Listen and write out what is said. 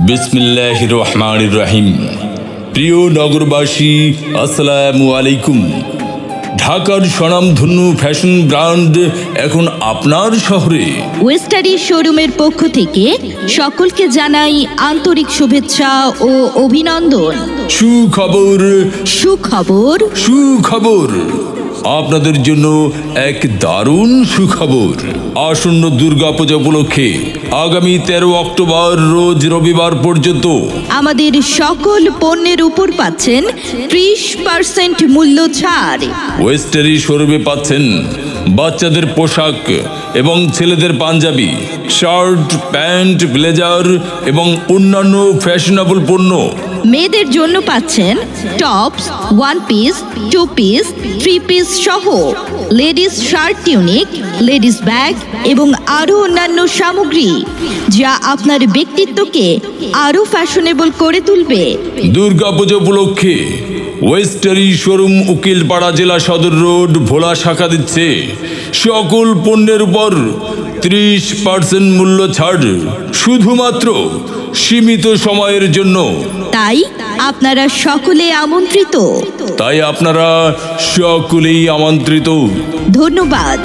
বিসমিল্লাহির রহমানির রহিম। প্রিয় নগরবাসী, আসসালামু আলাইকুম। ঢাকার স্বনামধন্য ফ্যাশন ব্র্যান্ড এখন আপনার শহরে। ওয়েস্টারি শোরুমের পক্ষ থেকে সকলকে জানাই আন্তরিক শুভেচ্ছা ও অভিনন্দন। সুখবর সুখবর সুখবর, আপনাদের জন্য এক দারুণ সুখবর। আসন্ন দুর্গাপূজা উপলক্ষে আগামী 13 অক্টোবর রোজ রবিবার পর্যন্ত আমাদের সকল পণ্যের উপর পাচ্ছেন 30% মূল্য ছাড়। ওয়েস্টারি শোরুমে পাচ্ছেন বাচ্চাদের পোশাক এবং ছেলেদের পাঞ্জাবি, শার্ট, প্যান্ট, ব্লেজার এবং অন্যান্য ফ্যাশনেবল পণ্য। মেয়েদের জন্য পাচ্ছেন tops, one piece, two piece, three piece সহ ladies shirt, tunic, ladies bag এবং আরও অন্যান্য সামগ্রী, যা আপনার ব্যক্তিত্বকে আরও ফ্যাশনেবল করে তুলবে। দুর্গাপূজা উপলক্ষে ওয়েস্টারি শোরুম উকিলপাড়া জেলা সদর রোড ভোলা শাখা দিচ্ছে সকল পণ্যের উপর 30% মূল্য ছাড়, শুধুমাত্র সীমিত সময়ের জন্য। তাই আপনারা সকলেই আমন্ত্রিত। ধন্যবাদ।